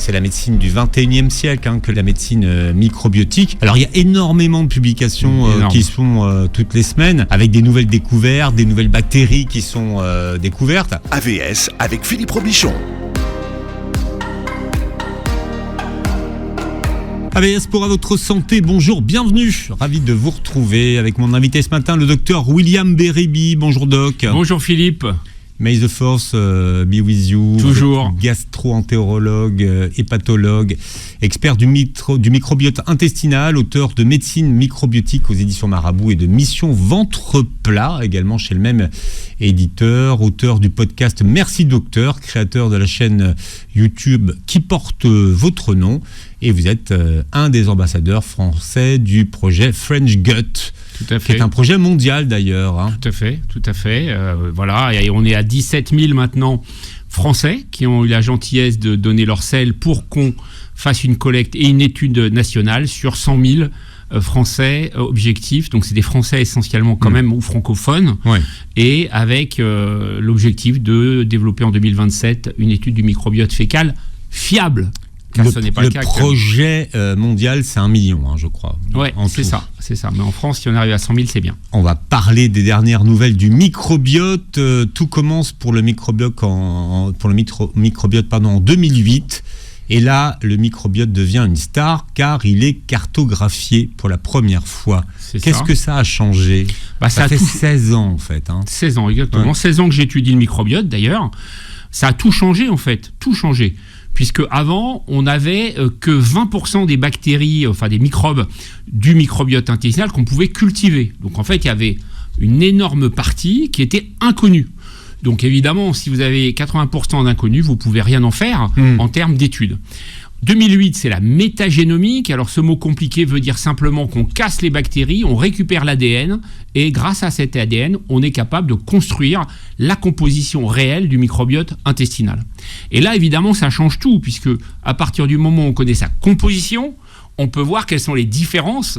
C'est la médecine du 21e siècle, que la médecine microbiotique. Alors, il y a énormément de publications qui se font toutes les semaines, avec des nouvelles découvertes, des nouvelles bactéries qui sont découvertes. AVS avec Philippe Robichon. AVS pour à votre santé, bonjour, bienvenue. Ravi de vous retrouver avec mon invité ce matin, le docteur William Bérébi. Bonjour doc. Bonjour Philippe. May the force be with you. Toujours. Gastro-entérologue, hépatologue, expert du microbiote intestinal, auteur de Médecine microbiotique aux éditions Marabout et de Mission Ventre Plat, également chez le même éditeur, auteur du podcast Merci Docteur, créateur de la chaîne YouTube qui porte votre nom. Et vous êtes un des ambassadeurs français du projet French Gut. Tout à fait. Qui est un projet mondial d'ailleurs. Tout à fait. Voilà, et on est à 17 000 maintenant Français qui ont eu la gentillesse de donner leur sel pour qu'on fasse une collecte et une étude nationale sur 100 000 Français objectifs. Donc c'est des Français essentiellement quand même ou francophones. Ouais. Et avec l'objectif de développer en 2027 une étude du microbiote fécal fiable. Car ce n'est pas le cas. Le projet mondial, c'est 1 million, je crois. Oui, c'est ça. Mais en France, si on arrive à 100 000, c'est bien. On va parler des dernières nouvelles du microbiote. Tout commence pour le microbiote en 2008. Et là, le microbiote devient une star car il est cartographié pour la première fois. Qu'est-ce que ça a changé ? Ça fait 16 ans, en fait. 16 ans, exactement. Ouais. 16 ans que j'étudie le microbiote, d'ailleurs. Ça a tout changé, en fait. Tout changé. Puisque avant, on n'avait que 20% des bactéries, enfin des microbes du microbiote intestinal qu'on pouvait cultiver. Donc en fait, il y avait une énorme partie qui était inconnue. Donc évidemment, si vous avez 80% d'inconnus, vous ne pouvez rien en faire en termes d'études. 2008, c'est la métagénomique. Alors ce mot compliqué veut dire simplement qu'on casse les bactéries, on récupère l'ADN et grâce à cet ADN, on est capable de construire la composition réelle du microbiote intestinal. Et là, évidemment, ça change tout puisque à partir du moment où on connaît sa composition, on peut voir quelles sont les différences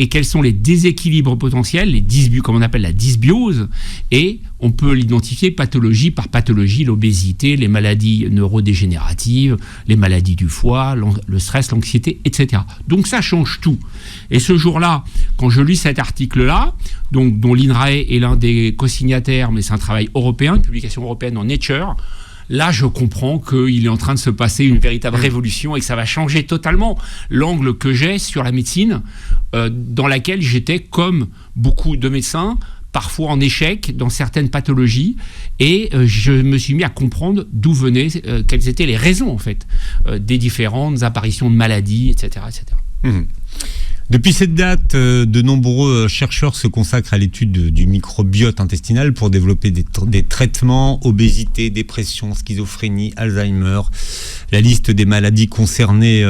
et quels sont les déséquilibres potentiels, comme on appelle la dysbiose, et on peut l'identifier pathologie par pathologie, l'obésité, les maladies neurodégénératives, les maladies du foie, le stress, l'anxiété, etc. Donc ça change tout. Et ce jour-là, quand je lis cet article-là, donc, dont l'INRAE est l'un des co-signataires, mais c'est un travail européen, une publication européenne en Nature, là, je comprends qu'il est en train de se passer une véritable révolution et que ça va changer totalement l'angle que j'ai sur la médecine, dans laquelle j'étais, comme beaucoup de médecins, parfois en échec dans certaines pathologies. Et je me suis mis à comprendre d'où venaient, quelles étaient les raisons, en fait, des différentes apparitions de maladies, etc. etc. Depuis cette date, de nombreux chercheurs se consacrent à l'étude du microbiote intestinal pour développer des traitements, obésité, dépression, schizophrénie, Alzheimer. La liste des maladies concernées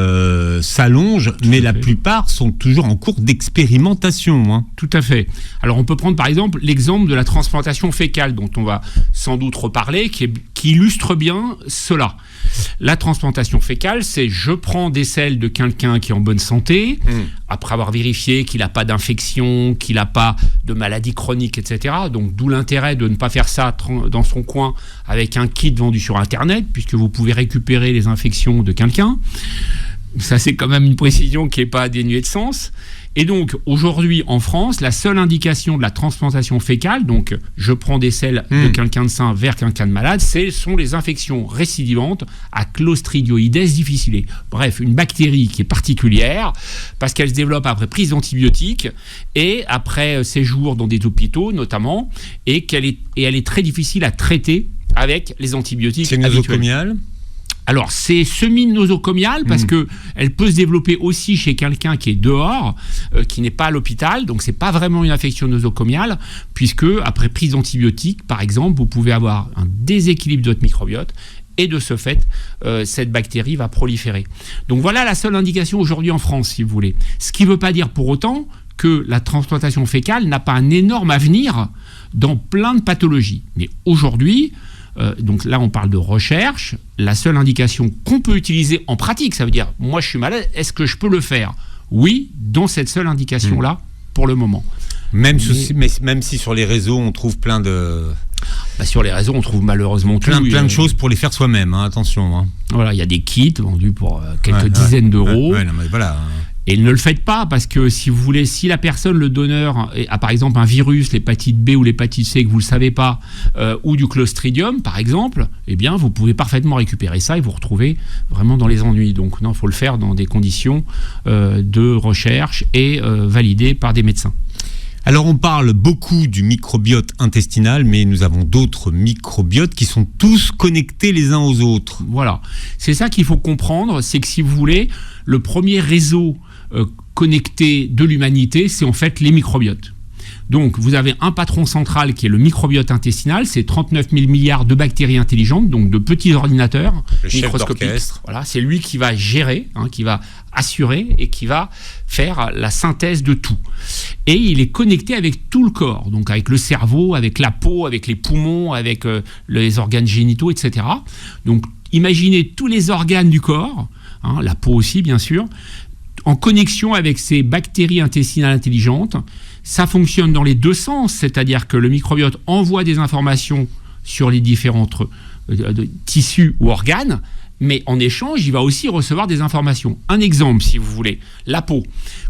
s'allonge, mais la plupart sont toujours en cours d'expérimentation. Tout à fait. Alors on peut prendre par exemple l'exemple de la transplantation fécale, dont on va sans doute reparler, qui illustre bien cela. La transplantation fécale, c'est je prends des selles de quelqu'un qui est en bonne santé, après avoir vérifié qu'il n'a pas d'infection, qu'il n'a pas de maladie chronique, etc. Donc d'où l'intérêt de ne pas faire ça dans son coin avec un kit vendu sur Internet, puisque vous pouvez récupérer les infections de quelqu'un. Ça, c'est quand même une précision qui n'est pas dénuée de sens. Et donc, aujourd'hui, en France, la seule indication de la transplantation fécale, donc je prends des selles de quelqu'un de sain vers quelqu'un de malade, ce sont les infections récidivantes à Clostridioides difficile. Bref, une bactérie qui est particulière parce qu'elle se développe après prise d'antibiotiques et après séjour dans des hôpitaux notamment, et elle est très difficile à traiter avec les antibiotiques habituels. C'est nosocomial ? Alors, c'est semi-nosocomial parce qu'elle peut se développer aussi chez quelqu'un qui est dehors, qui n'est pas à l'hôpital. Donc, ce n'est pas vraiment une infection nosocomiale puisque, après prise d'antibiotiques, par exemple, vous pouvez avoir un déséquilibre de votre microbiote et de ce fait, cette bactérie va proliférer. Donc, voilà la seule indication aujourd'hui en France, si vous voulez. Ce qui ne veut pas dire pour autant que la transplantation fécale n'a pas un énorme avenir dans plein de pathologies. Mais aujourd'hui... donc là, on parle de recherche. La seule indication qu'on peut utiliser en pratique, ça veut dire, moi, je suis malade, est-ce que je peux le faire ? Oui, dans cette seule indication-là, pour le moment. Même si sur les réseaux, on trouve plein de... Sur les réseaux, on trouve malheureusement plein de choses pour les faire soi-même, hein, attention. Hein. Voilà, il y a des kits vendus pour quelques dizaines d'euros. Non, mais voilà. Et ne le faites pas parce que si vous voulez, si la personne, le donneur, a par exemple un virus, l'hépatite B ou l'hépatite C que vous ne le savez pas, ou du Clostridium par exemple, eh bien vous pouvez parfaitement récupérer ça et vous retrouver vraiment dans les ennuis. Donc non, il faut le faire dans des conditions de recherche et validées par des médecins. Alors on parle beaucoup du microbiote intestinal, mais nous avons d'autres microbiotes qui sont tous connectés les uns aux autres. Voilà, c'est ça qu'il faut comprendre, c'est que si vous voulez, le premier réseau connecté de l'humanité, c'est en fait les microbiotes. Donc vous avez un patron central qui est le microbiote intestinal, c'est 39 000 milliards de bactéries intelligentes, donc de petits ordinateurs microscopiques. Voilà, c'est lui qui va gérer, qui va assurer et qui va faire la synthèse de tout. Et il est connecté avec tout le corps, donc avec le cerveau, avec la peau, avec les poumons, avec les organes génitaux, etc. Donc imaginez tous les organes du corps, la peau aussi bien sûr, en connexion avec ces bactéries intestinales intelligentes. Ça fonctionne dans les deux sens, c'est-à-dire que le microbiote envoie des informations sur les différents tissus ou organes, mais en échange, il va aussi recevoir des informations. Un exemple, si vous voulez, la peau.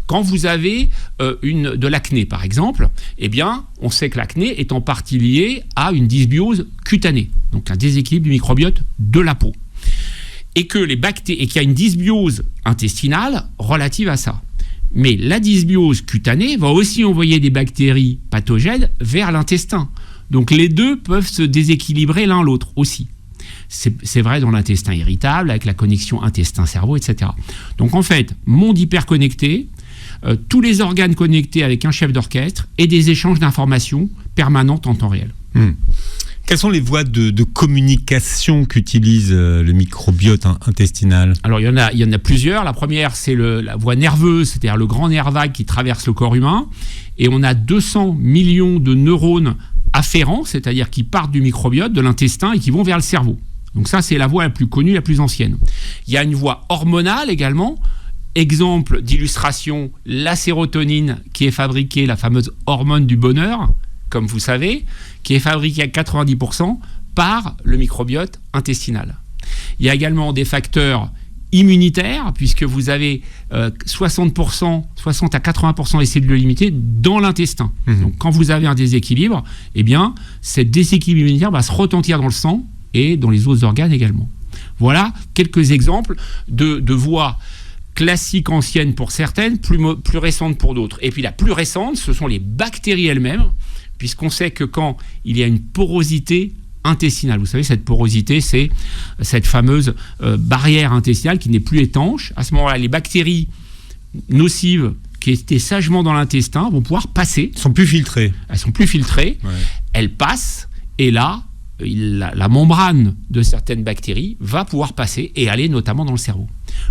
Quand vous avez de l'acné, par exemple, eh bien, on sait que l'acné est en partie liée à une dysbiose cutanée, donc un déséquilibre du microbiote de la peau. Et qu'il y a une dysbiose intestinale relative à ça. Mais la dysbiose cutanée va aussi envoyer des bactéries pathogènes vers l'intestin. Donc les deux peuvent se déséquilibrer l'un l'autre aussi. C'est vrai dans l'intestin irritable, avec la connexion intestin-cerveau, etc. Donc en fait, monde hyperconnecté, tous les organes connectés avec un chef d'orchestre et des échanges d'informations permanentes en temps réel. Quelles sont les voies de communication qu'utilise le microbiote intestinal ? Alors, il y en a plusieurs. La première, c'est la voie nerveuse, c'est-à-dire le grand nerf vague qui traverse le corps humain. Et on a 200 millions de neurones afférents, c'est-à-dire qui partent du microbiote, de l'intestin, et qui vont vers le cerveau. Donc ça, c'est la voie la plus connue, la plus ancienne. Il y a une voie hormonale également. Exemple d'illustration, la sérotonine qui est fabriquée, la fameuse hormone du bonheur, comme vous savez, qui est fabriquée à 90% par le microbiote intestinal. Il y a également des facteurs immunitaires, puisque vous avez 60 à 80% des cellules limitées dans l'intestin. Donc quand vous avez un déséquilibre, eh bien, cette déséquilibre immunitaire va se retentir dans le sang et dans les autres organes également. Voilà quelques exemples de voies classiques anciennes pour certaines, plus récentes pour d'autres. Et puis la plus récente, ce sont les bactéries elles-mêmes, puisqu'on sait que quand il y a une porosité intestinale, vous savez, cette porosité, c'est cette fameuse barrière intestinale qui n'est plus étanche. À ce moment-là, les bactéries nocives qui étaient sagement dans l'intestin vont pouvoir passer. Elles sont plus filtrées. Elles passent, et là, la membrane de certaines bactéries va pouvoir passer et aller notamment dans le cerveau.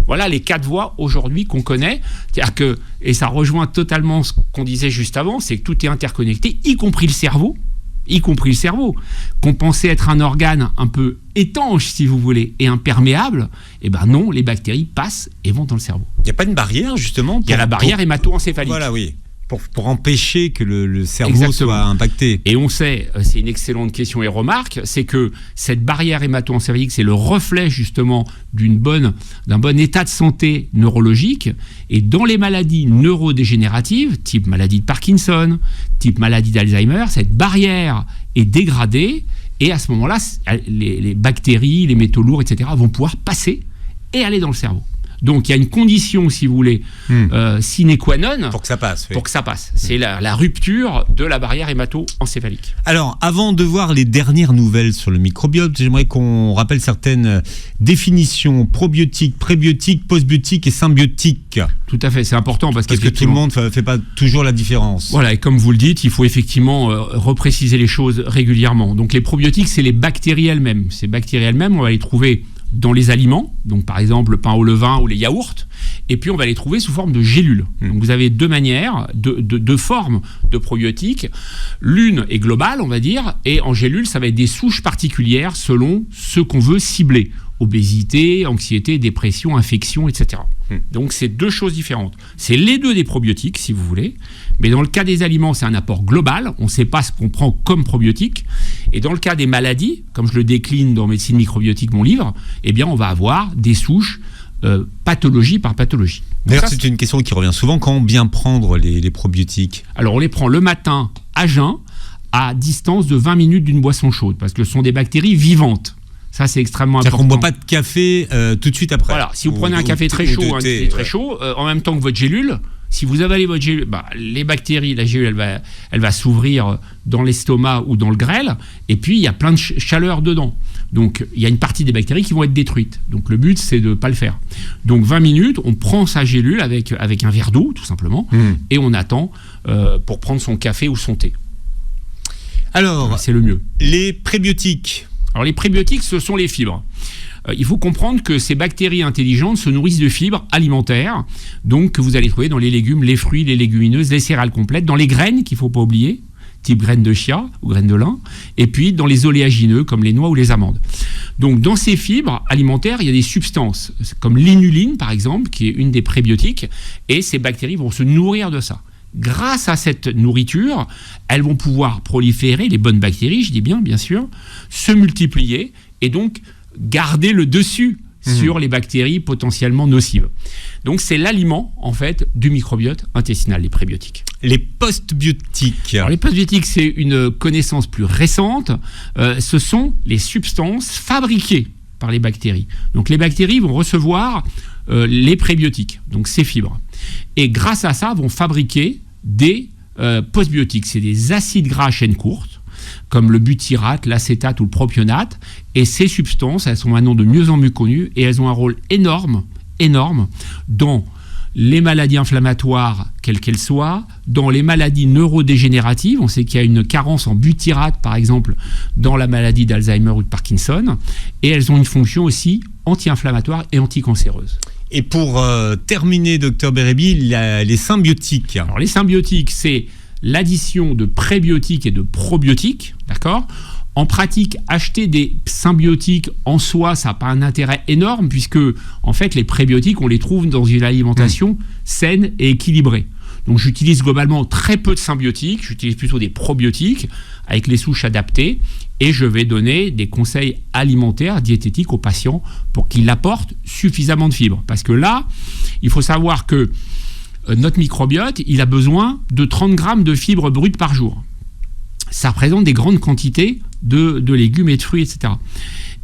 Voilà les 4 voies aujourd'hui qu'on connaît. C'est-à-dire que, et ça rejoint totalement ce qu'on disait juste avant, c'est que tout est interconnecté, y compris le cerveau, qu'on pensait être un organe un peu étanche, si vous voulez, et imperméable. Eh ben non, les bactéries passent et vont dans le cerveau. Il n'y a pas une barrière, justement ? Il y a la barrière hémato-encéphalique. Voilà, oui. Pour empêcher que le cerveau soit impacté. Et on sait, c'est une excellente question et remarque, c'est que cette barrière hémato-encéphalique, c'est le reflet justement d'un bon état de santé neurologique. Et dans les maladies neurodégénératives, type maladie de Parkinson, type maladie d'Alzheimer, cette barrière est dégradée. Et à ce moment-là, les bactéries, les métaux lourds, etc., vont pouvoir passer et aller dans le cerveau. Donc il y a une condition, si vous voulez, sine qua non pour que ça passe. Oui. Pour que ça passe. C'est la rupture de la barrière hémato-encéphalique. Alors, avant de voir les dernières nouvelles sur le microbiote, j'aimerais qu'on rappelle certaines définitions: probiotiques, prébiotiques, postbiotiques et symbiotiques. Tout à fait, c'est important parce que tout le monde ne fait pas toujours la différence. Voilà, et comme vous le dites, il faut effectivement repréciser les choses régulièrement. Donc les probiotiques, c'est les bactéries elles-mêmes. Ces bactéries elles-mêmes, on va les trouver dans les aliments, donc par exemple le pain au levain ou les yaourts, et puis on va les trouver sous forme de gélules. Donc vous avez deux manières, deux formes de probiotiques. L'une est globale, on va dire, et en gélule, ça va être des souches particulières selon ce qu'on veut cibler. obésité, anxiété, dépression, infection, etc. Donc c'est deux choses différentes. C'est les deux des probiotiques, si vous voulez, mais dans le cas des aliments, c'est un apport global, on ne sait pas ce qu'on prend comme probiotique, et dans le cas des maladies, comme je le décline dans Médecine microbiotique, mon livre, eh bien on va avoir des souches pathologie par pathologie. D'ailleurs, c'est une question qui revient souvent, quand bien prendre les probiotiques? Alors on les prend le matin à jeun, à distance de 20 minutes d'une boisson chaude, parce que ce sont des bactéries vivantes. Ça, c'est extrêmement important. C'est-à-dire qu'on ne boit pas de café tout de suite après. Voilà, si vous prenez un café très chaud, un thé très chaud, en même temps que votre gélule, si vous avalez votre gélule, les bactéries, la gélule, elle va s'ouvrir dans l'estomac ou dans le grêle, et puis il y a plein de chaleur dedans. Donc il y a une partie des bactéries qui vont être détruites. Donc le but, c'est de ne pas le faire. Donc 20 minutes, on prend sa gélule avec un verre d'eau, tout simplement, et on attend pour prendre son café ou son thé. Alors, c'est le mieux. Les prébiotiques. Alors les prébiotiques, ce sont les fibres. Il faut comprendre que ces bactéries intelligentes se nourrissent de fibres alimentaires, donc que vous allez trouver dans les légumes, les fruits, les légumineuses, les céréales complètes, dans les graines qu'il ne faut pas oublier, type graines de chia ou graines de lin, et puis dans les oléagineux comme les noix ou les amandes. Donc dans ces fibres alimentaires, il y a des substances comme l'inuline par exemple, qui est une des prébiotiques, et ces bactéries vont se nourrir de ça. Grâce à cette nourriture, elles vont pouvoir proliférer, les bonnes bactéries, je dis bien sûr, se multiplier et donc garder le dessus sur les bactéries potentiellement nocives. Donc c'est l'aliment, en fait, du microbiote intestinal, les prébiotiques. Les postbiotiques. Alors les postbiotiques, c'est une connaissance plus récente. Ce sont les substances fabriquées par les bactéries. Donc les bactéries vont recevoir les prébiotiques, donc ces fibres. Et grâce à ça, vont fabriquer des postbiotiques. C'est des acides gras à chaîne courte, comme le butyrate, l'acétate ou le propionate. Et ces substances, elles sont maintenant de mieux en mieux connues et elles ont un rôle énorme dans les maladies inflammatoires, quelles qu'elles soient, dans les maladies neurodégénératives. On sait qu'il y a une carence en butyrate, par exemple, dans la maladie d'Alzheimer ou de Parkinson. Et elles ont une fonction aussi anti-inflammatoire et anticancéreuse. Et pour terminer, Dr Bérébi, les symbiotiques. Alors les symbiotiques, c'est l'addition de prébiotiques et de probiotiques, d'accord ? En pratique, acheter des symbiotiques en soi, ça n'a pas un intérêt énorme, puisque en fait, les prébiotiques, on les trouve dans une alimentation saine et équilibrée. Donc j'utilise globalement très peu de symbiotiques, j'utilise plutôt des probiotiques avec les souches adaptées, et je vais donner des conseils alimentaires, diététiques aux patients pour qu'ils apportent suffisamment de fibres. Parce que là, il faut savoir que notre microbiote, il a besoin de 30 grammes de fibres brutes par jour. Ça représente des grandes quantités de légumes et de fruits, etc.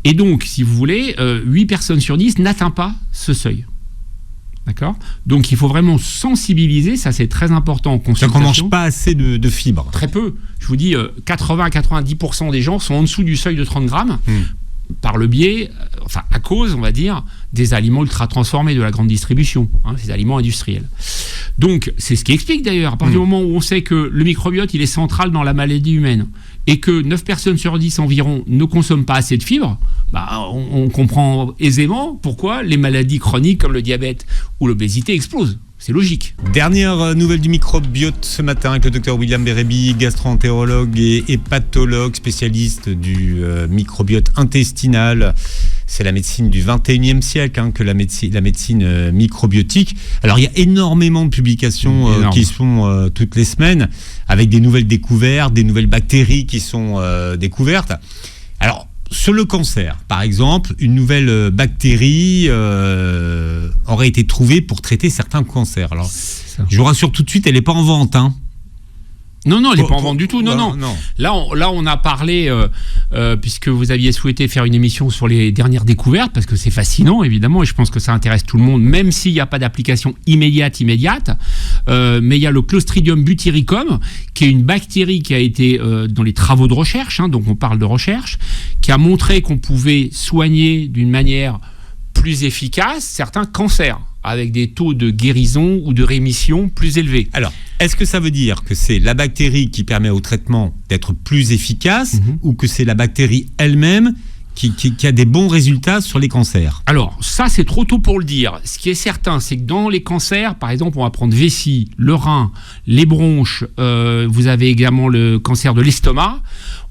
Et donc, si vous voulez, 8 personnes sur 10 n'atteignent pas ce seuil. D'accord ? Donc, il faut vraiment sensibiliser, ça c'est très important en consultation. Donc, on ne mange pas assez de fibres. Très peu. Je vous dis, 80-90% des gens sont en dessous du seuil de 30 grammes par le biais, à cause, on va dire, des aliments ultra transformés de la grande distribution, ces aliments industriels. Donc, c'est ce qui explique d'ailleurs, à partir du moment où on sait que le microbiote, il est central dans la maladie humaine, et que 9 personnes sur 10 environ ne consomment pas assez de fibres, on comprend aisément pourquoi les maladies chroniques comme le diabète ou l'obésité explosent. C'est logique. Dernière nouvelle du microbiote ce matin avec le docteur William Bérébi, gastro-entérologue et hépatologue, spécialiste du microbiote intestinal. C'est la médecine du 21e siècle que la médecine microbiotique. Alors il y a énormément de publications qui sont toutes les semaines avec des nouvelles découvertes, des nouvelles bactéries qui sont découvertes. Alors sur le cancer, par exemple, une nouvelle bactérie aurait été trouvée pour traiter certains cancers. Alors, je vous rassure tout de suite, elle n'est pas en vente. Non, elle n'est pas en vente du tout. Non. Là, on a parlé, puisque vous aviez souhaité faire une émission sur les dernières découvertes, parce que c'est fascinant, évidemment, et je pense que ça intéresse tout le monde, même s'il n'y a pas d'application immédiate. Mais il y a le Clostridium butyricum, qui est une bactérie qui a été dans les travaux de recherche, donc on parle de recherche, qui a montré qu'on pouvait soigner d'une manière plus efficace certains cancers, avec des taux de guérison ou de rémission plus élevés. Alors, est-ce que ça veut dire que c'est la bactérie qui permet au traitement d'être plus efficace ou que c'est la bactérie elle-même qui a des bons résultats sur les cancers? Alors, ça, c'est trop tôt pour le dire. Ce qui est certain, c'est que dans les cancers, par exemple, on va prendre vessie, le rein, les bronches, vous avez également le cancer de l'estomac.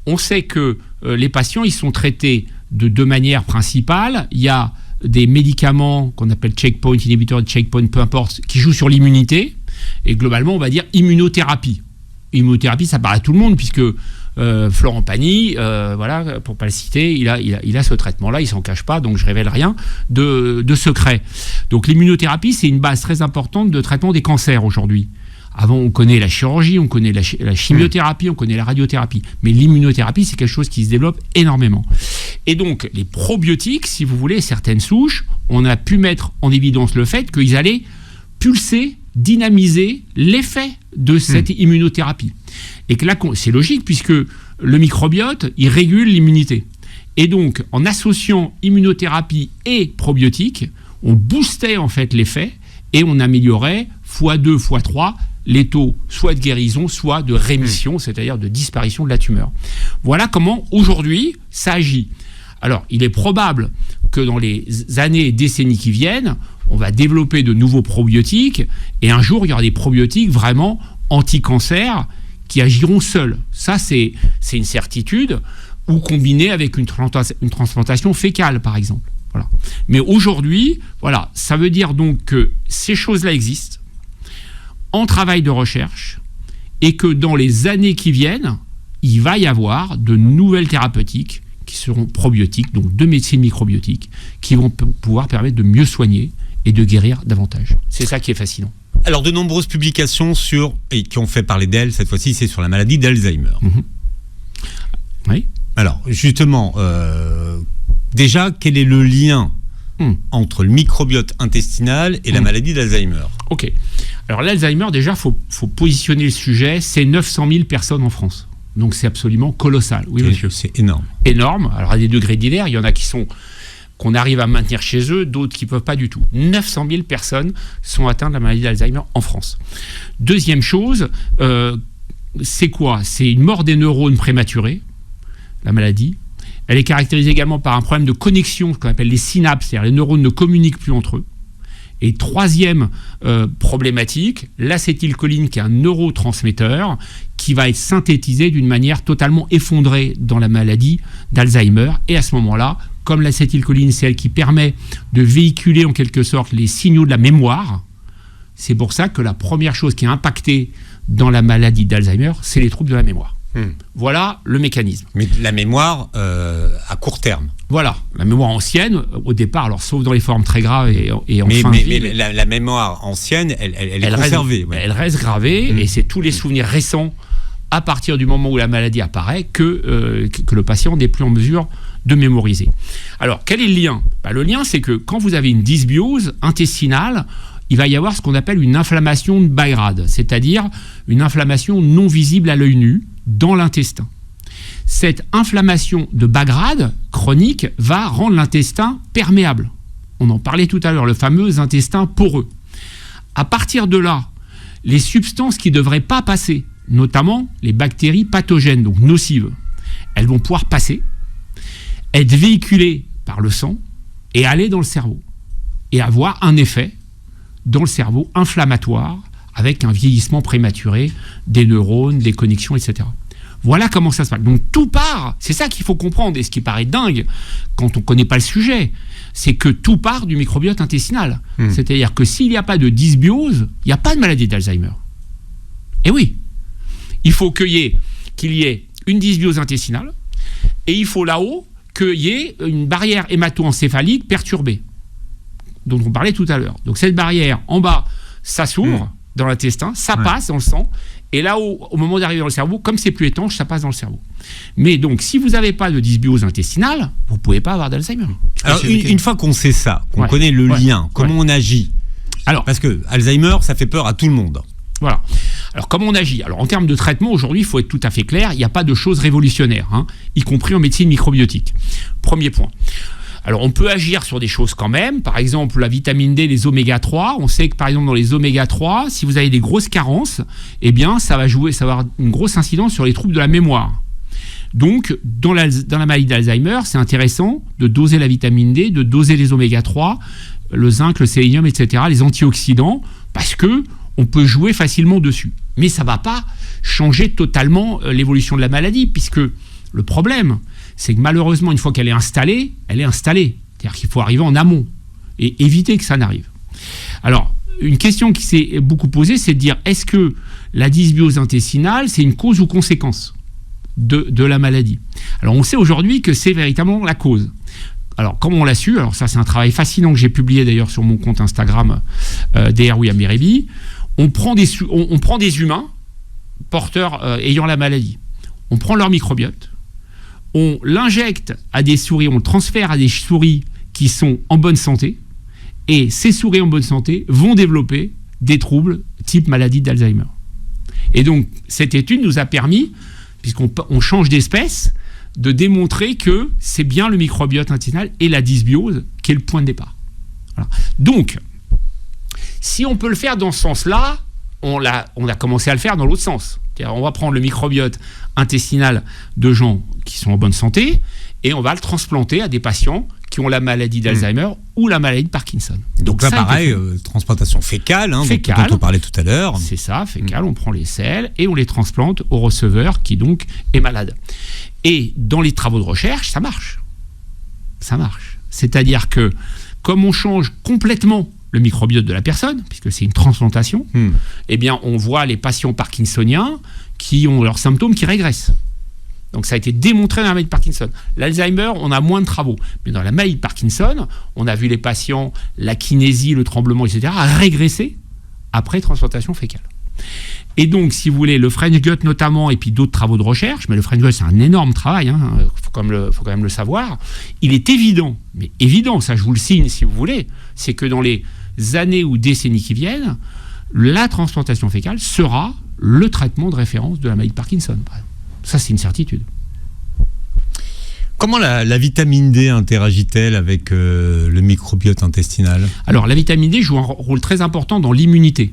On sait que les patients, ils sont traités de deux manières principales. Il y a des médicaments qu'on appelle checkpoint, inhibiteurs de checkpoint, peu importe, qui jouent sur l'immunité. Et globalement, on va dire immunothérapie. Immunothérapie, ça parle à tout le monde, puisque Florent Pagny, voilà, pour ne pas le citer, il a ce traitement-là, il ne s'en cache pas, donc je ne révèle rien de secret. Donc l'immunothérapie, c'est une base très importante de traitement des cancers aujourd'hui. Avant, on connaît la chirurgie, on connaît la chimiothérapie, on connaît la radiothérapie. Mais l'immunothérapie, c'est quelque chose qui se développe énormément. Et donc, les probiotiques, si vous voulez, certaines souches, on a pu mettre en évidence le fait qu'ils allaient pulser, dynamiser l'effet de cette immunothérapie. Et que là, c'est logique, puisque le microbiote, il régule l'immunité. Et donc, en associant immunothérapie et probiotiques, on boostait en fait l'effet et on améliorait x2, x3 les taux soit de guérison, soit de rémission, c'est-à-dire de disparition de la tumeur. Voilà comment, aujourd'hui, ça agit. Alors, il est probable que dans les années et décennies qui viennent, on va développer de nouveaux probiotiques, et un jour, il y aura des probiotiques vraiment anti-cancer qui agiront seuls. Ça, c'est une certitude, ou combinés avec une transplantation fécale, par exemple. Voilà. Mais aujourd'hui, voilà, ça veut dire donc que ces choses-là existent, en travail de recherche, et que dans les années qui viennent, il va y avoir de nouvelles thérapeutiques qui seront probiotiques, donc de médecine microbiotique, qui vont pouvoir permettre de mieux soigner et de guérir davantage. C'est ça qui est fascinant. Alors, de nombreuses publications et qui ont fait parler d'elle, cette fois-ci, c'est sur la maladie d'Alzheimer. Oui. Alors, justement, déjà, quel est le lien entre le microbiote intestinal et la maladie d'Alzheimer? Ok. Alors l'Alzheimer, déjà, il faut positionner le sujet. C'est 900 000 personnes en France. Donc c'est absolument colossal. Oui, monsieur. C'est énorme. Énorme. Alors à des degrés divers, il y en a qu'on arrive à maintenir chez eux, d'autres qui ne peuvent pas du tout. 900 000 personnes sont atteintes de la maladie d'Alzheimer en France. Deuxième chose, c'est quoi? C'est une mort des neurones prématurés, la maladie. Elle est caractérisée également par un problème de connexion, ce qu'on appelle les synapses, c'est-à-dire les neurones ne communiquent plus entre eux. Et troisième problématique, l'acétylcholine, qui est un neurotransmetteur, qui va être synthétisé d'une manière totalement effondrée dans la maladie d'Alzheimer. Et à ce moment-là, comme l'acétylcholine, c'est elle qui permet de véhiculer en quelque sorte les signaux de la mémoire, c'est pour ça que la première chose qui est impactée dans la maladie d'Alzheimer, c'est les troubles de la mémoire. Voilà le mécanisme. Mais la mémoire à court terme. Voilà, la mémoire ancienne, au départ, alors sauf dans les formes très graves et en fin de vie. Mais la mémoire ancienne, elle est conservée. Elle reste gravée, et c'est tous les souvenirs récents, à partir du moment où la maladie apparaît, que le patient n'est plus en mesure de mémoriser. Alors, quel est le lien? Le lien, c'est que quand vous avez une dysbiose intestinale, il va y avoir ce qu'on appelle une inflammation de bas grade, c'est-à-dire une inflammation non visible à l'œil nu dans l'intestin. Cette inflammation de bas grade chronique va rendre l'intestin perméable. On en parlait tout à l'heure, le fameux intestin poreux. À partir de là, les substances qui ne devraient pas passer, notamment les bactéries pathogènes, donc nocives, elles vont pouvoir passer, être véhiculées par le sang et aller dans le cerveau. Et avoir un effet dans le cerveau inflammatoire, avec un vieillissement prématuré des neurones, des connexions, etc. Voilà comment ça se passe. Donc tout part, c'est ça qu'il faut comprendre, et ce qui paraît dingue quand on ne connaît pas le sujet, c'est que tout part du microbiote intestinal. C'est-à-dire que s'il n'y a pas de dysbiose, il n'y a pas de maladie d'Alzheimer. Et oui, il faut qu'il y ait une dysbiose intestinale, et il faut là-haut qu'il y ait une barrière hémato-encéphalique perturbée, dont on parlait tout à l'heure. Donc cette barrière, en bas, ça s'ouvre dans l'intestin, ça passe dans le sang, et là-haut, au moment d'arriver dans le cerveau, comme c'est plus étanche, ça passe dans le cerveau. Mais donc, si vous n'avez pas de dysbiose intestinale, vous ne pouvez pas avoir d'Alzheimer. Alors, une fois qu'on sait ça, qu'on connaît le lien, comment on agit? Alors, parce que Alzheimer, ça fait peur à tout le monde. Voilà. Alors, comment on agit? Alors, en termes de traitement, aujourd'hui, il faut être tout à fait clair, il n'y a pas de choses révolutionnaires, y compris en médecine microbiotique. Premier point. Alors, on peut agir sur des choses quand même. Par exemple, la vitamine D, les oméga 3. On sait que, par exemple, dans les oméga 3, si vous avez des grosses carences, eh bien, ça va avoir une grosse incidence sur les troubles de la mémoire. Donc, dans la maladie d'Alzheimer, c'est intéressant de doser la vitamine D, de doser les oméga 3, le zinc, le sélénium, etc., les antioxydants, parce que on peut jouer facilement dessus. Mais ça ne va pas changer totalement l'évolution de la maladie, puisque le problème, c'est que malheureusement, une fois qu'elle est installée, elle est installée. C'est-à-dire qu'il faut arriver en amont et éviter que ça n'arrive. Alors, une question qui s'est beaucoup posée, c'est de dire, est-ce que la dysbiose intestinale, c'est une cause ou conséquence de la maladie? Alors, on sait aujourd'hui que c'est véritablement la cause. Alors, comment on l'a su? Alors, ça, c'est un travail fascinant que j'ai publié d'ailleurs sur mon compte Instagram, DR William Bérébi. On prend des humains porteurs ayant la maladie. On prend leur microbiote, on l'injecte à des souris, on le transfère à des souris qui sont en bonne santé, et ces souris en bonne santé vont développer des troubles type maladie d'Alzheimer. Et donc, cette étude nous a permis, puisqu'on change d'espèce, de démontrer que c'est bien le microbiote intestinal et la dysbiose qui est le point de départ. Voilà. Donc, si on peut le faire dans ce sens-là, on a commencé à le faire dans l'autre sens. C'est-à-dire, on va prendre le microbiote intestinal de gens qui sont en bonne santé et on va le transplanter à des patients qui ont la maladie d'Alzheimer ou la maladie de Parkinson. Donc là, pareil, transplantation fécale, dont on parlait tout à l'heure. C'est ça, fécale, on prend les selles et on les transplante au receveur qui donc est malade. Et dans les travaux de recherche, ça marche. Ça marche. C'est-à-dire que comme on change complètement le microbiote de la personne, puisque c'est une transplantation, eh bien on voit les patients parkinsoniens qui ont leurs symptômes qui régressent. Donc ça a été démontré dans la maladie de Parkinson. L'Alzheimer, on a moins de travaux. Mais dans la maladie de Parkinson, on a vu les patients, la kinésie, le tremblement, etc., régresser après transplantation fécale. Et donc, si vous voulez, le French Gut notamment, et puis d'autres travaux de recherche, mais le French Gut, c'est un énorme travail, faut quand même le savoir, il est évident, mais évident, ça je vous le signe si vous voulez, c'est que dans les années ou décennies qui viennent, la transplantation fécale sera le traitement de référence de la maladie de Parkinson. Ça, c'est une certitude. Comment la vitamine D interagit-elle avec le microbiote intestinal? Alors, la vitamine D joue un rôle très important dans l'immunité.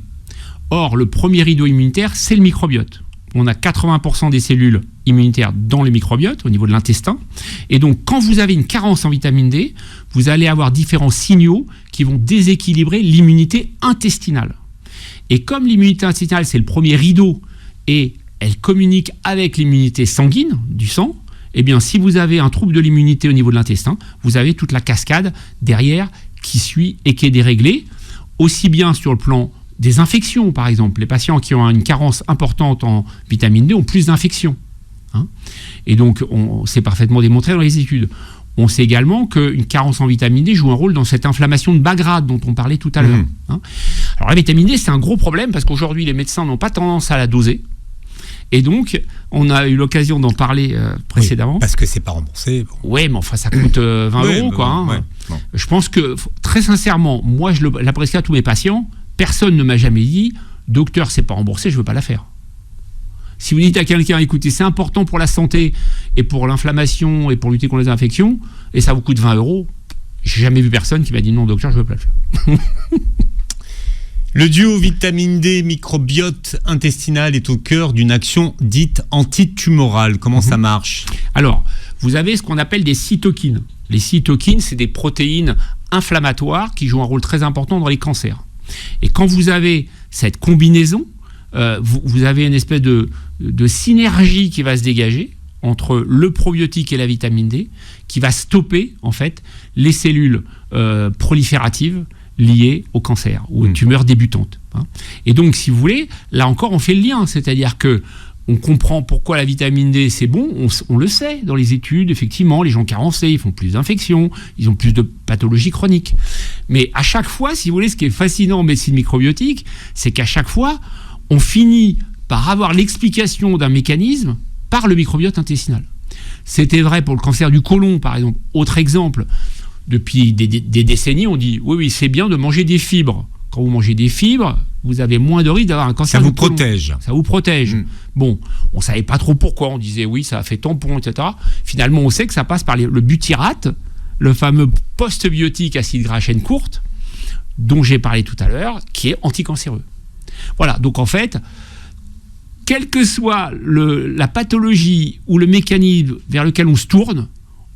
Or, le premier rideau immunitaire, c'est le microbiote. On a 80% des cellules immunitaires dans le microbiote, au niveau de l'intestin. Et donc, quand vous avez une carence en vitamine D, vous allez avoir différents signaux qui vont déséquilibrer l'immunité intestinale. Et comme l'immunité intestinale, c'est le premier rideau, et elle communique avec l'immunité sanguine, du sang, eh bien, si vous avez un trouble de l'immunité au niveau de l'intestin, vous avez toute la cascade derrière qui suit et qui est déréglée, aussi bien sur le plan des infections, par exemple. Les patients qui ont une carence importante en vitamine D ont plus d'infections. Et donc, c'est parfaitement démontré dans les études. On sait également qu'une carence en vitamine D joue un rôle dans cette inflammation de bas grade dont on parlait tout à l'heure. Alors, la vitamine D, c'est un gros problème parce qu'aujourd'hui, les médecins n'ont pas tendance à la doser. Et donc, on a eu l'occasion d'en parler précédemment. Oui, parce que c'est pas remboursé. Bon. Oui, mais enfin, ça coûte 20 euros, quoi. Bon. Je pense que, très sincèrement, moi, je la prescris à tous mes patients. Personne ne m'a jamais dit, docteur, c'est pas remboursé, je veux pas la faire. Si vous dites à quelqu'un, écoutez, c'est important pour la santé et pour l'inflammation et pour lutter contre les infections, et ça vous coûte 20 euros, j'ai jamais vu personne qui m'a dit non, docteur, je veux pas le faire. Le duo vitamine D microbiote intestinal est au cœur d'une action dite antitumorale. Comment ça marche? Alors, vous avez ce qu'on appelle des cytokines. Les cytokines, c'est des protéines inflammatoires qui jouent un rôle très important dans les cancers. Et quand vous avez cette combinaison, vous avez une espèce de synergie qui va se dégager entre le probiotique et la vitamine D, qui va stopper en fait les cellules prolifératives liées au cancer ou aux tumeurs débutantes. Et donc, si vous voulez, là encore, on fait le lien, c'est-à-dire que on comprend pourquoi la vitamine D c'est bon, on le sait dans les études, effectivement, les gens carencés, ils font plus d'infections, ils ont plus de pathologies chroniques. Mais à chaque fois, si vous voulez, ce qui est fascinant en médecine microbiotique, c'est qu'à chaque fois, on finit par avoir l'explication d'un mécanisme par le microbiote intestinal. C'était vrai pour le cancer du côlon, par exemple. Autre exemple, depuis des décennies, on dit oui, c'est bien de manger des fibres. Quand vous mangez des fibres, vous avez moins de risque d'avoir un cancer du côlon. Ça vous protège. Bon, on ne savait pas trop pourquoi. On disait oui, ça a fait tampon, etc. Finalement, on sait que ça passe par le butyrate, le fameux postbiotique acide gras à chaîne courte, dont j'ai parlé tout à l'heure, qui est anticancéreux. Voilà, donc en fait, quelle que soit la pathologie ou le mécanisme vers lequel on se tourne,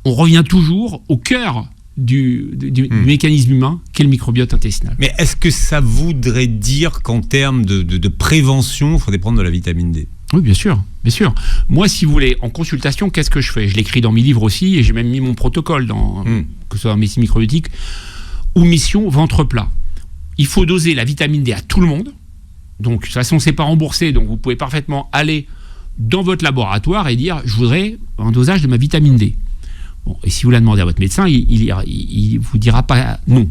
on revient toujours au cœur du mécanisme humain qu'est le microbiote intestinal. Mais est-ce que ça voudrait dire qu'en termes de prévention, il faudrait prendre de la vitamine D ? Oui, bien sûr, bien sûr. Moi, si vous voulez, en consultation, qu'est-ce que je fais ? Je l'écris dans mes livres aussi, et j'ai même mis mon protocole, que ce soit en médecine microbiotique ou mission ventre plat. Il faut doser la vitamine D à tout le monde. Donc, de toute façon, c'est pas remboursé, donc vous pouvez parfaitement aller dans votre laboratoire et dire « je voudrais un dosage de ma vitamine D ». Bon, et si vous la demandez à votre médecin, il vous dira pas non,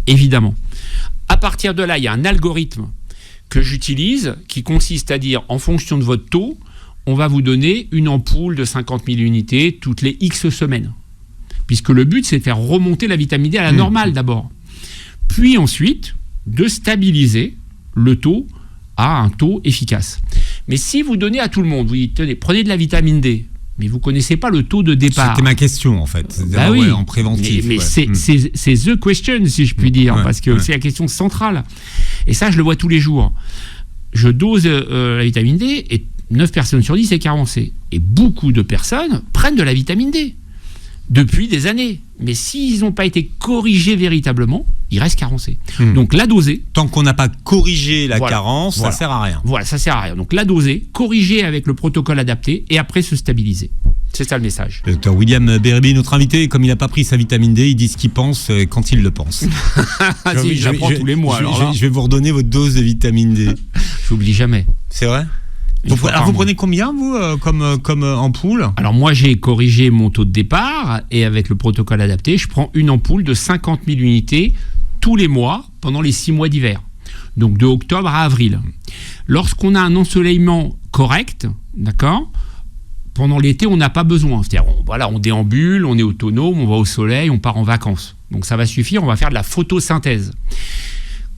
évidemment. À partir de là, il y a un algorithme que j'utilise qui consiste à dire, en fonction de votre taux, on va vous donner une ampoule de 50 000 unités toutes les X semaines. Puisque le but, c'est de faire remonter la vitamine D à la normale d'abord. Puis ensuite, de stabiliser le taux à un taux efficace. Mais si vous donnez à tout le monde, vous dites, tenez, prenez de la vitamine D, mais vous ne connaissez pas le taux de départ. C'était ma question, en fait. Bah oui, en préventif. Mais c'est the question, si je puis dire, parce que c'est la question centrale. Et ça, je le vois tous les jours. Je dose la vitamine D et 9 personnes sur 10 est carencée. Et beaucoup de personnes prennent de la vitamine D depuis des années. Mais s'ils n'ont pas été corrigés véritablement, ils restent carencés. Donc la doser. Tant qu'on n'a pas corrigé la carence, ça ne sert à rien. Voilà, ça ne sert à rien. Donc la doser, corriger avec le protocole adapté et après se stabiliser. C'est ça le message. Le docteur William Berryby, notre invité, comme il n'a pas pris sa vitamine D, il dit ce qu'il pense quand il le pense. Si, j'apprends tous les mois. Je vais vous redonner votre dose de vitamine D. J'oublie jamais. C'est vrai ? Alors vous prenez combien, vous, comme ampoule ? Alors moi, j'ai corrigé mon taux de départ et avec le protocole adapté, je prends une ampoule de 50 000 unités tous les mois pendant les 6 mois d'hiver. Donc de octobre à avril. Lorsqu'on a un ensoleillement correct, d'accord, pendant l'été, on n'a pas besoin. C'est-à-dire, on déambule, on est autonome, on va au soleil, on part en vacances. Donc ça va suffire, on va faire de la photosynthèse.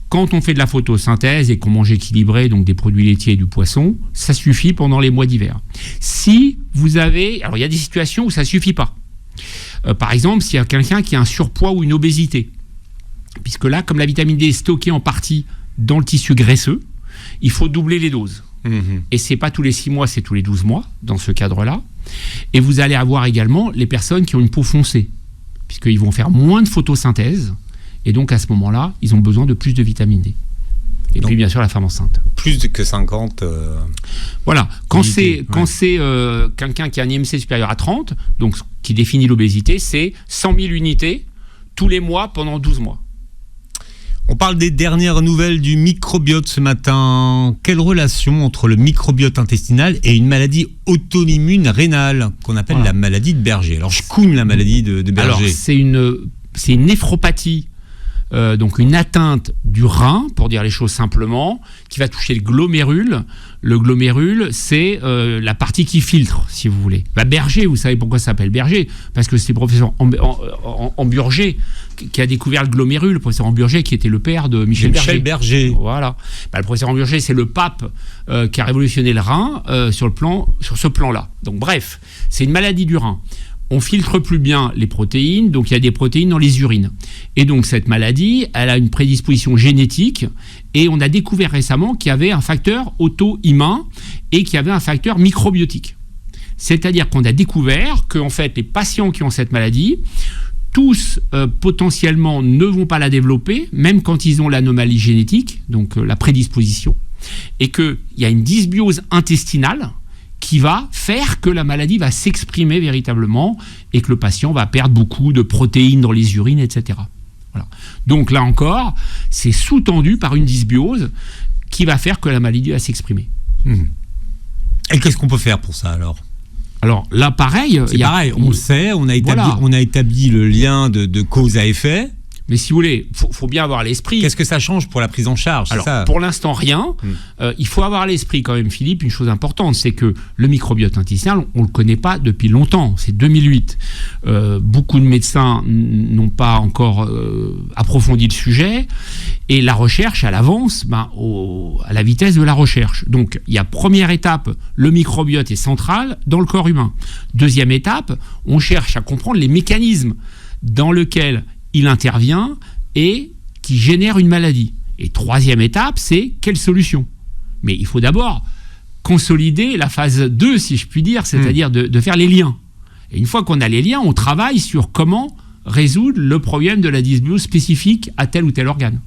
Quand on fait de la photosynthèse et qu'on mange équilibré, donc des produits laitiers et du poisson, ça suffit pendant les mois d'hiver. Si vous avez... Alors, il y a des situations où ça ne suffit pas. Par exemple, s'il y a quelqu'un qui a un surpoids ou une obésité, puisque là, comme la vitamine D est stockée en partie dans le tissu graisseux, il faut doubler les doses. Et ce n'est pas tous les 6 mois, c'est tous les 12 mois, dans ce cadre-là. Et vous allez avoir également les personnes qui ont une peau foncée, puisqu'ils vont faire moins de photosynthèse. Et donc, à ce moment-là, ils ont besoin de plus de vitamine D. Et donc, puis, bien sûr, la femme enceinte. Plus que 50. Voilà. Quand c'est quelqu'un qui a un IMC supérieur à 30, donc qui définit l'obésité, c'est 100 000 unités tous les mois pendant 12 mois. On parle des dernières nouvelles du microbiote ce matin. Quelle relation entre le microbiote intestinal et une maladie auto-immune rénale qu'on appelle la maladie de Berger ? Alors, je cogne la maladie de Berger. Alors, c'est une néphropathie. Donc une atteinte du rein, pour dire les choses simplement, qui va toucher le glomérule. Le glomérule, c'est la partie qui filtre, si vous voulez. Berger, vous savez pourquoi ça s'appelle Berger ? Parce que c'est le professeur Amburger qui a découvert le glomérule, le professeur Amburger qui était le père de Michel Berger. Voilà. Le professeur Amburger, c'est le pape qui a révolutionné le rein sur ce plan-là. Donc bref, c'est une maladie du rein. On filtre plus bien les protéines, donc il y a des protéines dans les urines. Et donc cette maladie, elle a une prédisposition génétique, et on a découvert récemment qu'il y avait un facteur auto-immun et qu'il y avait un facteur microbiotique. C'est-à-dire qu'on a découvert que en fait, les patients qui ont cette maladie, tous potentiellement ne vont pas la développer, même quand ils ont l'anomalie génétique, donc la prédisposition, et qu'il y a une dysbiose intestinale qui va faire que la maladie va s'exprimer véritablement et que le patient va perdre beaucoup de protéines dans les urines, etc. Voilà. Donc là encore, c'est sous-tendu par une dysbiose qui va faire que la maladie va s'exprimer. Et qu'est-ce qu'on peut faire pour ça alors ? Alors là, pareil. On le sait, on a établi le lien de cause à effet. Mais si vous voulez, faut bien avoir à l'esprit. Qu'est-ce que ça change pour la prise en charge ? Alors, pour l'instant, rien. Il faut avoir à l'esprit quand même, Philippe, une chose importante, c'est que le microbiote intestinal, on ne le connaît pas depuis longtemps. C'est 2008. Beaucoup de médecins n'ont pas encore approfondi le sujet. Et la recherche, elle avance à la vitesse de la recherche. Donc, il y a première étape, le microbiote est central dans le corps humain. Deuxième étape, on cherche à comprendre les mécanismes dans lesquels il intervient et qui génère une maladie. Et troisième étape, c'est quelle solution ? Mais il faut d'abord consolider la phase 2, si je puis dire, c'est-à-dire de faire les liens. Et une fois qu'on a les liens, on travaille sur comment résoudre le problème de la dysbiose spécifique à tel ou tel organe.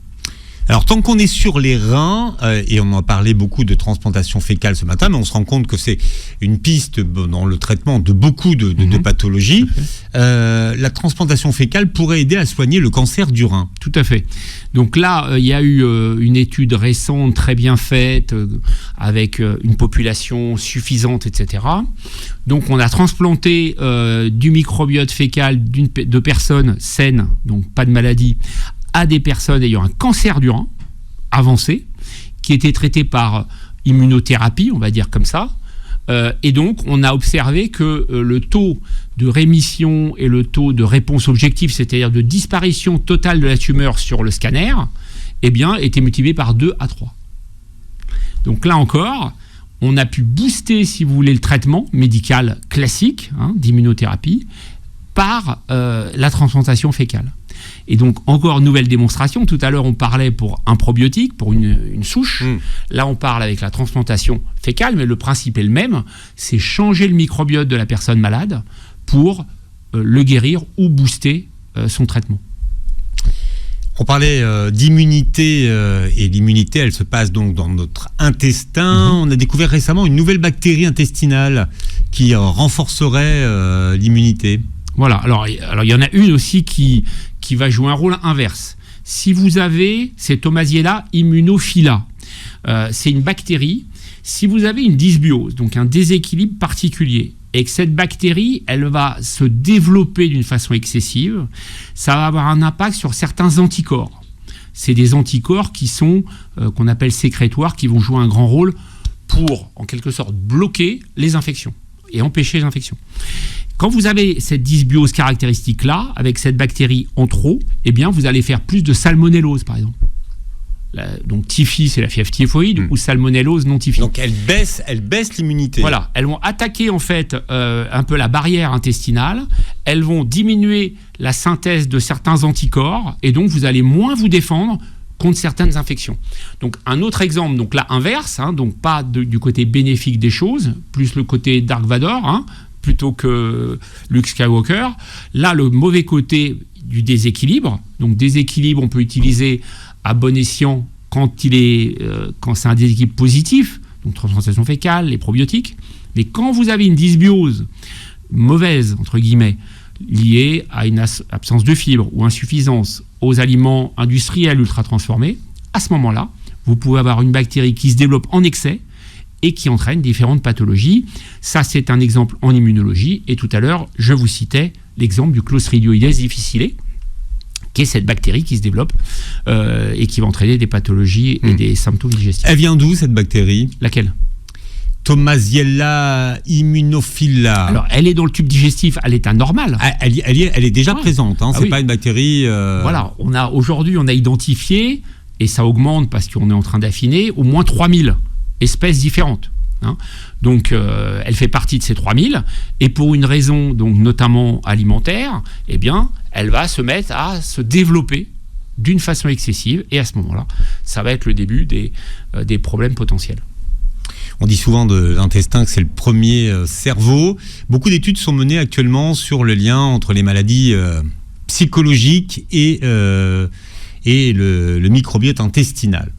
Alors, tant qu'on est sur les reins, et on en parlait beaucoup de transplantation fécale ce matin, mais on se rend compte que c'est une piste dans le traitement de beaucoup de pathologies, la transplantation fécale pourrait aider à soigner le cancer du rein. Tout à fait. Donc là, il y a eu une étude récente, très bien faite, avec une population suffisante, etc. Donc on a transplanté du microbiote fécal de personnes saines, donc pas de maladie, à des personnes ayant un cancer du rein avancé, qui étaient traitées par immunothérapie, on va dire comme ça. Et donc, on a observé que le taux de rémission et le taux de réponse objective, c'est-à-dire de disparition totale de la tumeur sur le scanner, eh bien, était multiplié par 2 à 3. Donc là encore, on a pu booster, si vous voulez, le traitement médical classique, d'immunothérapie, par la transplantation fécale. Et donc, encore nouvelle démonstration. Tout à l'heure, on parlait pour un probiotique, pour une souche. Là, on parle avec la transplantation fécale, mais le principe est le même. C'est changer le microbiote de la personne malade pour le guérir ou booster son traitement. On parlait d'immunité, et l'immunité, elle se passe donc dans notre intestin. On a découvert récemment une nouvelle bactérie intestinale qui renforcerait l'immunité. Voilà, alors il y en a une aussi qui va jouer un rôle inverse. Si vous avez cette Homasiella immunophila, c'est une bactérie. Si vous avez une dysbiose, donc un déséquilibre particulier, et que cette bactérie, elle va se développer d'une façon excessive, ça va avoir un impact sur certains anticorps. C'est des anticorps qui sont, qu'on appelle sécrétoires, qui vont jouer un grand rôle pour, en quelque sorte, bloquer les infections et empêcher les infections. Quand vous avez cette dysbiose caractéristique-là, avec cette bactérie en trop, eh bien, vous allez faire plus de salmonellose, par exemple. Donc, typhie, c'est la fièvre typhoïde, ou salmonellose non typhique. Donc, elle baisse l'immunité. Voilà, elles vont attaquer, en fait, un peu la barrière intestinale. Elles vont diminuer la synthèse de certains anticorps, et donc, vous allez moins vous défendre contre certaines infections. Donc, un autre exemple, donc là, inverse, donc pas du côté bénéfique des choses, plus le côté Dark Vador, plutôt que Luke Skywalker. Là, le mauvais côté du déséquilibre. Donc, déséquilibre, on peut utiliser à bon escient quand c'est un déséquilibre positif, donc transplantation fécale, les probiotiques. Mais quand vous avez une dysbiose mauvaise, entre guillemets, liée à une absence de fibres ou insuffisance aux aliments industriels ultra transformés, à ce moment-là, vous pouvez avoir une bactérie qui se développe en excès et qui entraîne différentes pathologies. Ça, c'est un exemple en immunologie. Et tout à l'heure, je vous citais l'exemple du Clostridioides difficile, qui est cette bactérie qui se développe et qui va entraîner des pathologies et des symptômes digestifs. Elle vient d'où, cette bactérie ? Laquelle ? Homasiella immunophila. Alors, elle est dans le tube digestif à l'état normal. Elle est déjà présente. C'est pas une bactérie... Voilà, aujourd'hui, on a identifié, et ça augmente parce qu'on est en train d'affiner, au moins 3000 espèces différentes. Donc, elle fait partie de ces 3000, et pour une raison, donc, notamment alimentaire, eh bien, elle va se mettre à se développer d'une façon excessive, et à ce moment-là, ça va être le début des problèmes potentiels. On dit souvent de l'intestin que c'est le premier cerveau. Beaucoup d'études sont menées actuellement sur le lien entre les maladies psychologiques et le microbiote intestinal.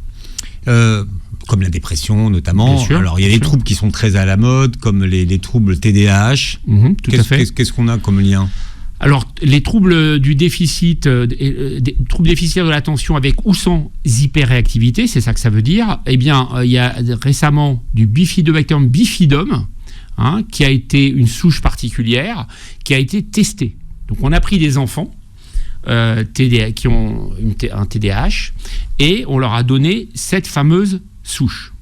Comme la dépression notamment. Bien sûr, alors il y a des troubles qui sont très à la mode, comme les troubles TDAH. Tout à fait. Qu'est-ce qu'on a comme lien ? Alors, les troubles du déficit, troubles déficitaires de l'attention avec ou sans hyperréactivité, c'est ça que ça veut dire. Eh bien, il y a récemment du Bifidobacterium bifidum, qui a été une souche particulière, qui a été testée. Donc, on a pris des enfants qui ont un TDAH et on leur a donné cette fameuse souche.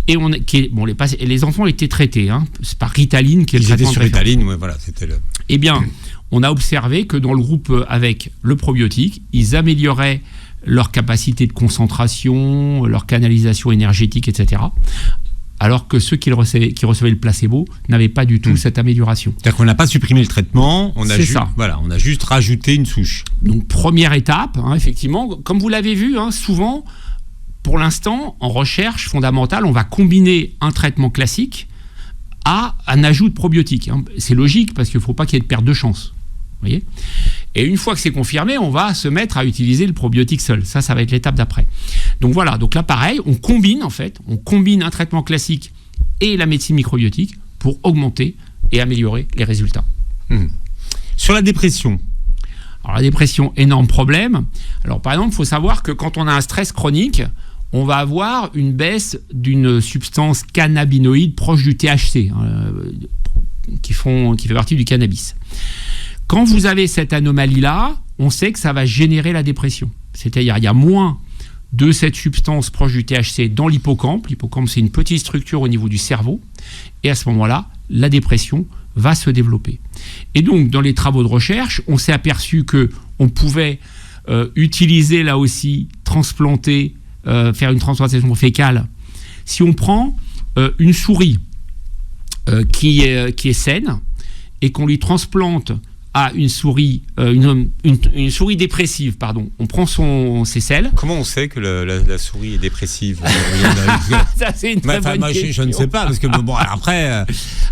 Et les enfants étaient traités. C'est par Ritaline qui est le traitement de référence. Ritaline, ouais, voilà, c'était le... Eh bien, on a observé que dans le groupe avec le probiotique, ils amélioraient leur capacité de concentration, leur canalisation énergétique, etc. Alors que ceux qui recevaient le placebo n'avaient pas du tout cette amélioration. C'est-à-dire qu'on n'a pas supprimé le traitement, on a juste rajouté une souche. Donc, première étape, effectivement, comme vous l'avez vu, souvent, pour l'instant, en recherche fondamentale, on va combiner un traitement classique à un ajout de probiotiques. C'est logique parce qu'il ne faut pas qu'il y ait de perte de chance. Voyez ? Et une fois que c'est confirmé, on va se mettre à utiliser le probiotique seul. Ça va être l'étape d'après. Donc voilà, donc là pareil, on combine un traitement classique et la médecine microbiotique pour augmenter et améliorer les résultats. Sur la dépression. Alors la dépression, énorme problème. Alors par exemple, il faut savoir que quand on a un stress chronique, on va avoir une baisse d'une substance cannabinoïde proche du THC, qui fait partie du cannabis. Quand vous avez cette anomalie-là, on sait que ça va générer la dépression. C'est-à-dire il y a moins de cette substance proche du THC dans l'hippocampe. L'hippocampe, c'est une petite structure au niveau du cerveau. Et à ce moment-là, la dépression va se développer. Et donc, dans les travaux de recherche, on s'est aperçu qu'on pouvait utiliser là aussi, transplanter, faire une transplantation fécale. Si on prend une souris qui est saine et qu'on lui transplante à une souris, une souris dépressive, pardon. On prend ses selles. Comment on sait que la souris est dépressive? Ça, c'est une très bonne question. Je ne sais pas, parce que bon, après...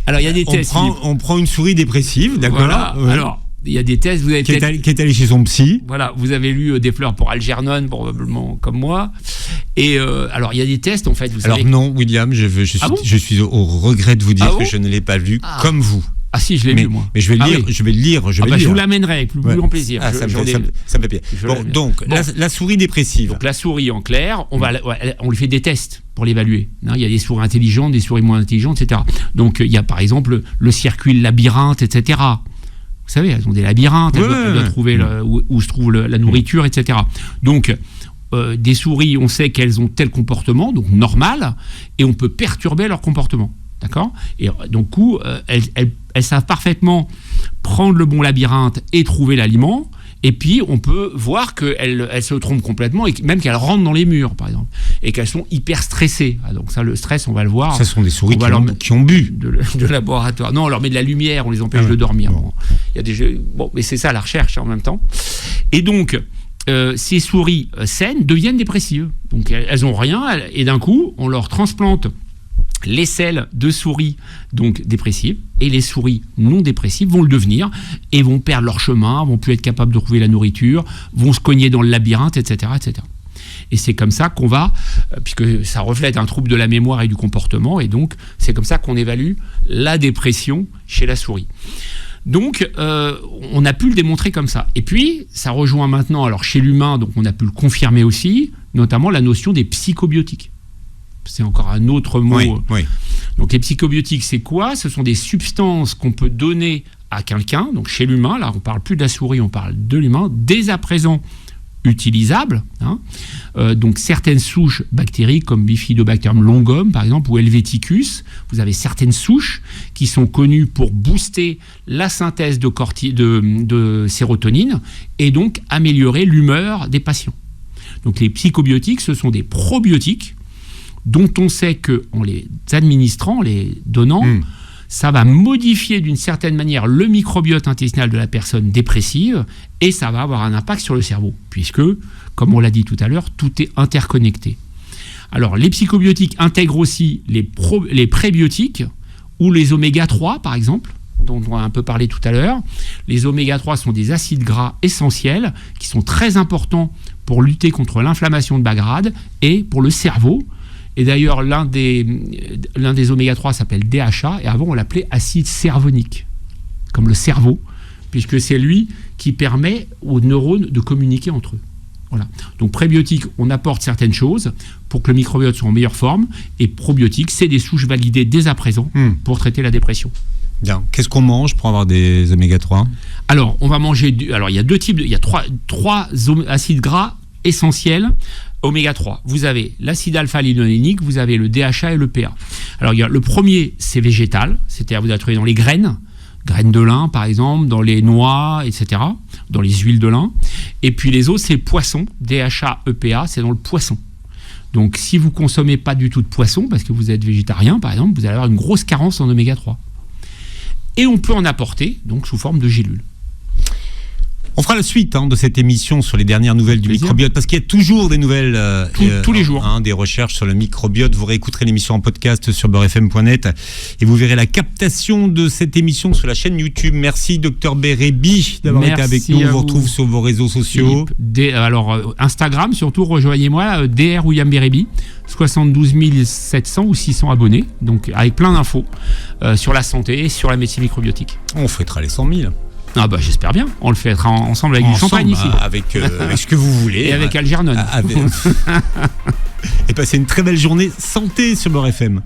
Alors, il y a des tests. On prend une souris dépressive, d'accord. Voilà. Ouais. Alors, il y a des tests. Vous avez qui est allé chez son psy. Voilà, vous avez lu des fleurs pour Algernon, probablement, comme moi. Et alors, il y a des tests, en fait. Non, William, je suis au regret de vous dire que je ne l'ai pas lu comme vous. Ah si, je l'ai lu, moi. Mais je vais le lire, je vais le lire. Je vous l'amènerai avec plus grand plaisir. Ça me fait plaisir. Donc, la souris dépressive. Donc la souris, en clair, on lui fait des tests pour l'évaluer. Il y a des souris intelligentes, des souris moins intelligentes, etc. Donc, il y a par exemple le circuit labyrinthe, etc. Vous savez, elles ont des labyrinthes, elles doivent trouver où se trouve la nourriture, etc. Donc, des souris, on sait qu'elles ont tel comportement, donc normal, et on peut perturber leur comportement. D'accord ? Et donc, elles savent parfaitement prendre le bon labyrinthe et trouver l'aliment. Et puis, on peut voir qu'elles se trompent complètement, et même qu'elles rentrent dans les murs, par exemple, et qu'elles sont hyper stressées. Donc ça, le stress, on va le voir. Ça sont des souris qui ont bu. De laboratoire. Non, on leur met de la lumière, on les empêche de dormir. Bon. Il y a des jeux... Bon, mais c'est ça la recherche en même temps. Et donc, ces souris saines deviennent dépressives. Donc, elles n'ont rien, et d'un coup, on leur transplante les selles de souris donc dépressives, et les souris non dépressives vont le devenir et vont perdre leur chemin, vont plus être capables de trouver la nourriture, vont se cogner dans le labyrinthe, etc., etc. Et c'est comme ça qu'on va, puisque ça reflète un trouble de la mémoire et du comportement, et donc c'est comme ça qu'on évalue la dépression chez la souris. Donc, on a pu le démontrer comme ça. Et puis, ça rejoint maintenant, alors chez l'humain, donc on a pu le confirmer aussi, notamment la notion des psychobiotiques. C'est encore un autre mot. Oui. Donc les psychobiotiques, c'est quoi ? Ce sont des substances qu'on peut donner à quelqu'un, donc chez l'humain, là on parle plus de la souris, on parle de l'humain, dès à présent utilisables. Donc certaines souches bactériques comme Bifidobacterium longum par exemple, ou Helveticus, vous avez certaines souches qui sont connues pour booster la synthèse de sérotonine et donc améliorer l'humeur des patients. Donc les psychobiotiques, ce sont des probiotiques dont on sait qu'en les administrant, en les donnant, ça va modifier d'une certaine manière le microbiote intestinal de la personne dépressive, et ça va avoir un impact sur le cerveau, puisque, comme on l'a dit tout à l'heure, tout est interconnecté. Alors, les psychobiotiques intègrent aussi les prébiotiques, ou les oméga 3, par exemple, dont on a un peu parlé tout à l'heure. Les oméga 3 sont des acides gras essentiels, qui sont très importants pour lutter contre l'inflammation de bas grade, et pour le cerveau. Et d'ailleurs, l'un des oméga 3 s'appelle DHA, et avant on l'appelait acide cervonique, comme le cerveau, puisque c'est lui qui permet aux neurones de communiquer entre eux. Voilà. Donc prébiotiques, on apporte certaines choses pour que le microbiote soit en meilleure forme, et probiotiques, c'est des souches validées dès à présent pour traiter la dépression. Bien. Qu'est-ce qu'on mange pour avoir des oméga 3 ? Alors, on va manger... Alors, il y a deux types... Il y a trois acides gras essentiels oméga 3. Vous avez l'acide alpha-linolénique, vous avez le DHA et le PA. Alors, le premier, c'est végétal, c'est-à-dire vous allez trouver dans les graines de lin, par exemple, dans les noix, etc., dans les huiles de lin. Et puis les autres, c'est poisson, DHA, EPA, c'est dans le poisson. Donc, si vous ne consommez pas du tout de poisson, parce que vous êtes végétarien, par exemple, vous allez avoir une grosse carence en oméga 3. Et on peut en apporter, donc, sous forme de gélules. On fera la suite de cette émission sur les dernières nouvelles du microbiote, parce qu'il y a toujours des nouvelles tous les jours. Des recherches sur le microbiote. Vous réécouterez l'émission en podcast sur beurrefm.net et vous verrez la captation de cette émission sur la chaîne YouTube. Merci Dr Bérébi d'avoir été avec nous. On vous retrouve sur vos réseaux sociaux. Alors Instagram surtout, rejoignez-moi, Dr William Bérébi, 72 700 ou 600 abonnés, donc avec plein d'infos sur la santé et sur la médecine microbiotique. On fêtera les 100 000. Ah bah j'espère bien, on le fêtera ensemble avec du champagne ici. Avec ce que vous voulez. Et avec Algernon. Et passez une très belle journée santé sur Beurre FM.